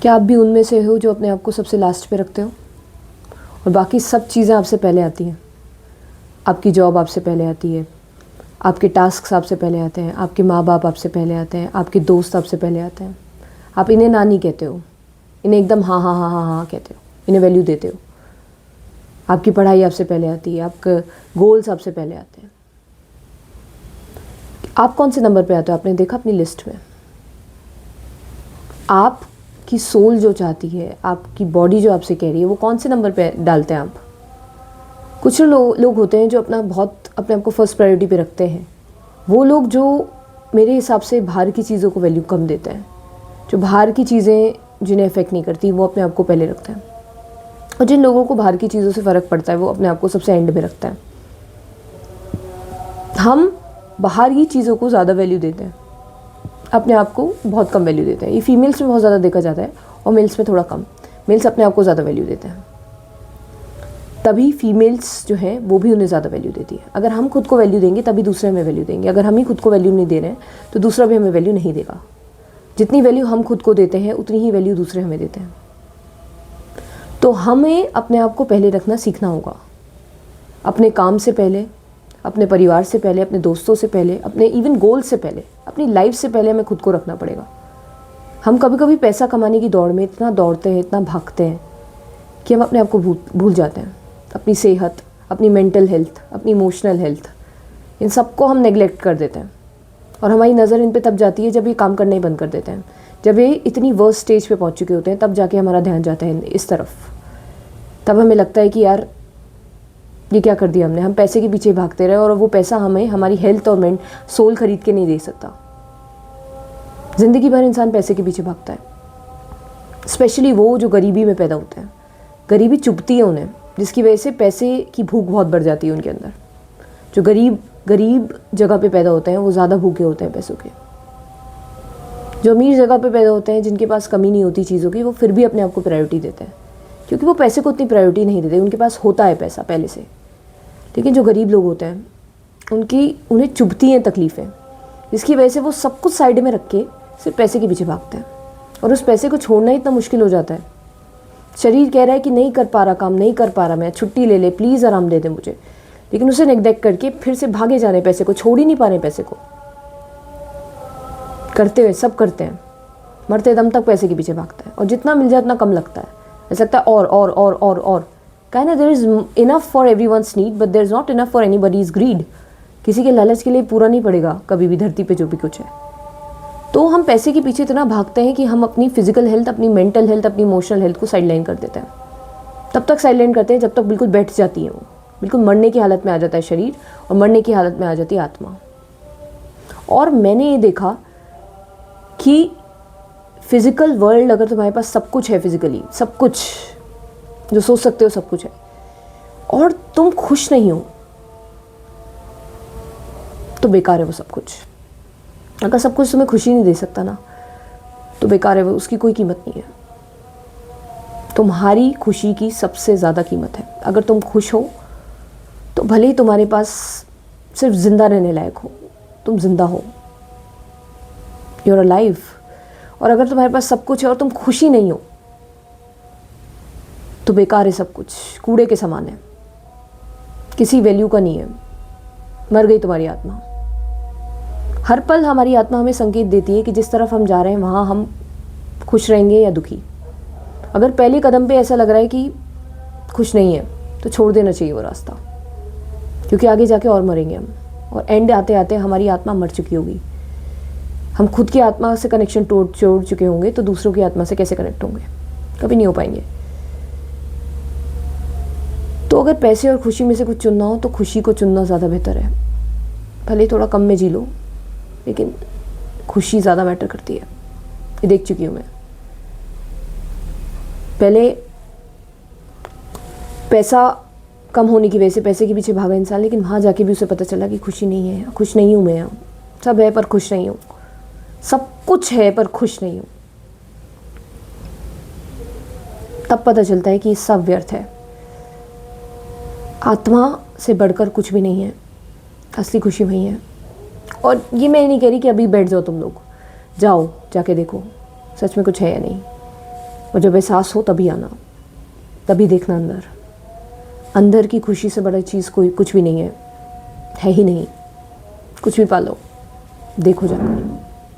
क्या आप भी उनमें से हो जो अपने आप को सबसे लास्ट पे रखते हो और बाकी सब चीज़ें आपसे पहले आती हैं? आपकी जॉब आपसे पहले आती है, आपके टास्क आपसे पहले आते हैं, आपके माँ बाप आपसे पहले आते हैं, आपके दोस्त आपसे पहले आते हैं। आप इन्हें ना नहीं कहते हो, इन्हें एकदम हाँ हाँ हाँ हाँ हाँ कहते हो, इन्हें वैल्यू देते हो। आपकी पढ़ाई आपसे पहले आती है, आपके गोल्स आपसे पहले आते हैं। आप कौन से नंबर पे आते हो आपने देखा अपनी लिस्ट में? आपकी सोल जो चाहती है, आपकी बॉडी जो आपसे कह रही है, वो कौन से नंबर पे डालते हैं आप? कुछ लोग होते हैं जो अपने आप को फर्स्ट प्रायोरिटी पे रखते हैं। वो लोग जो मेरे हिसाब से बाहर की चीज़ों को वैल्यू कम देते हैं, जो बाहर की चीज़ें जिन्हें अफेक्ट नहीं करती वो अपने आप को पहले रखते हैं, और जिन लोगों को बाहर की चीज़ों से फ़र्क पड़ता है वो अपने आप को सबसे एंड में रखता है। हम बाहर की चीज़ों को ज़्यादा वैल्यू देते हैं, अपने आप को बहुत कम वैल्यू देते हैं। ये फीमेल्स में बहुत ज़्यादा देखा जाता है और मेल्स में थोड़ा कम। मेल्स अपने आप को ज़्यादा वैल्यू देते हैं, तभी फीमेल्स जो हैं वो भी उन्हें ज़्यादा वैल्यू देती है। अगर हम खुद को वैल्यू देंगे तभी दूसरे हमें वैल्यू देंगे। अगर हम ही खुद को वैल्यू नहीं दे रहे हैं तो दूसरा भी हमें वैल्यू नहीं देगा। जितनी वैल्यू हम खुद को देते हैं उतनी ही वैल्यू दूसरे हमें देते हैं। तो हमें अपने आप को पहले रखना सीखना होगा, अपने काम से पहले, अपने परिवार से पहले, अपने दोस्तों से पहले, अपने इवन गोल से पहले, अपनी लाइफ से पहले हमें खुद को रखना पड़ेगा। हम कभी कभी पैसा कमाने की दौड़ में इतना दौड़ते हैं, इतना भागते हैं कि हम अपने आप को भूल जाते हैं। अपनी सेहत, अपनी मेंटल हेल्थ, अपनी इमोशनल हेल्थ, इन सबको हम नेगलेक्ट कर देते हैं। और हमारी नज़र इन पे तब जाती है जब ये काम करना ही बंद कर देते हैं, जब ये इतनी वर्स्ट स्टेज पे पहुंच चुके होते हैं, तब जाके हमारा ध्यान जाता है इस तरफ। तब हमें लगता है कि यार ये क्या कर दिया हमने। हम पैसे के पीछे भागते रहे और वो पैसा हमें हमारी हेल्थ और सोल खरीद के नहीं दे सकता। ज़िंदगी भर इंसान पैसे के पीछे भागता है, स्पेशली वो जो गरीबी में पैदा होते हैं। गरीबी चुभती है उन्हें, जिसकी वजह से पैसे की भूख बहुत बढ़ जाती है उनके अंदर। जो गरीब जगह पे पैदा होते हैं वो ज़्यादा भूखे होते हैं पैसों के। जो अमीर जगह पे पैदा होते हैं, जिनके पास कमी नहीं होती चीज़ों की, वो फिर भी अपने आप को प्रायोरिटी देते हैं, क्योंकि वो पैसे को उतनी प्रायोरिटी नहीं देते। उनके पास होता है पैसा पहले से। लेकिन जो गरीब लोग होते हैं उन्हें चुभती हैं तकलीफ़ें, जिसकी वजह से वो सब कुछ साइड में रख के सिर्फ पैसे के पीछे भागते हैं। और उस पैसे को छोड़ना इतना मुश्किल हो जाता है। शरीर कह रहा है कि नहीं कर पा रहा, काम नहीं कर पा रहा, मैं छुट्टी ले ले, प्लीज़ आराम दे दे मुझे, लेकिन उसे नेग्लेक्ट करके फिर से भागे जा रहे हैं, पैसे को छोड़ ही नहीं पा रहे। पैसे को करते हुए सब करते हैं, मरते दम तक पैसे के पीछे भागता है, और जितना मिल जाए उतना कम लगता है। ऐसा लगता है और कहना है, there is enough for everyone's need but there is not enough for anybody's greed. किसी के लालच के लिए पूरा नहीं पड़ेगा कभी भी धरती पे जो भी कुछ है। तो हम पैसे के पीछे इतना भागते हैं कि हम अपनी फिजिकल हेल्थ, अपनी मेंटल हेल्थ, अपनी इमोशनल हेल्थ को साइडलाइन कर देते हैं। तब तक साइडलाइन करते हैं जब तक बिल्कुल बैठ जाती है वो, बिल्कुल मरने की हालत में आ जाता है शरीर, और मरने की हालत में आ जाती है आत्मा। और मैंने ये देखा कि फिज़िकल वर्ल्ड, अगर तुम्हारे पास सब कुछ है, फिज़िकली सब कुछ जो सोच सकते हो सब कुछ है, और तुम खुश नहीं हो, तो बेकार है वो सब कुछ। अगर सब कुछ तुम्हें खुशी नहीं दे सकता ना, तो बेकार है वो, उसकी कोई कीमत नहीं है। तुम्हारी खुशी की सबसे ज़्यादा कीमत है। अगर तुम खुश हो तो भले ही तुम्हारे पास सिर्फ ज़िंदा रहने लायक हो, तुम ज़िंदा हो, यू आर अलाइव। और अगर तुम्हारे पास सब कुछ है और तुम खुशी नहीं हो, तो बेकार है सब कुछ, कूड़े के समान है, किसी वैल्यू का नहीं है, मर गई तुम्हारी आत्मा। हर पल हमारी आत्मा हमें संकेत देती है कि जिस तरफ हम जा रहे हैं वहाँ हम खुश रहेंगे या दुखी। अगर पहले कदम पे ऐसा लग रहा है कि खुश नहीं है, तो छोड़ देना चाहिए वो रास्ता, क्योंकि आगे जाके और मरेंगे हम, और एंड आते आते हमारी आत्मा मर चुकी होगी। हम खुद की आत्मा से कनेक्शन छोड़ चुके होंगे, तो दूसरों की आत्मा से कैसे कनेक्ट होंगे? कभी नहीं हो पाएंगे। तो अगर पैसे और खुशी में से कुछ चुनना हो तो खुशी को चुनना ज़्यादा बेहतर है। भले थोड़ा कम में जी लो, लेकिन खुशी ज़्यादा मैटर करती है। ये देख चुकी हूँ मैं। पहले पैसा कम होने की वजह से पैसे के पीछे भागा इंसान, लेकिन वहाँ जाके भी उसे पता चला कि खुशी नहीं है, खुश नहीं हूँ मैं। सब है पर खुश नहीं हूँ, सब कुछ है पर खुश नहीं हूँ। तब पता चलता है कि सब व्यर्थ है। आत्मा से बढ़कर कुछ भी नहीं है, असली खुशी वही है। और ये मैं नहीं कह रही कि अभी बैठ जाओ, तुम लोग जाओ जाके देखो सच में कुछ है या नहीं। और जब एहसास हो तभी आना, तभी देखना अंदर। अंदर की खुशी से बड़ा चीज़ कोई कुछ भी नहीं है ही नहीं। कुछ भी पालो, देखो जाकर।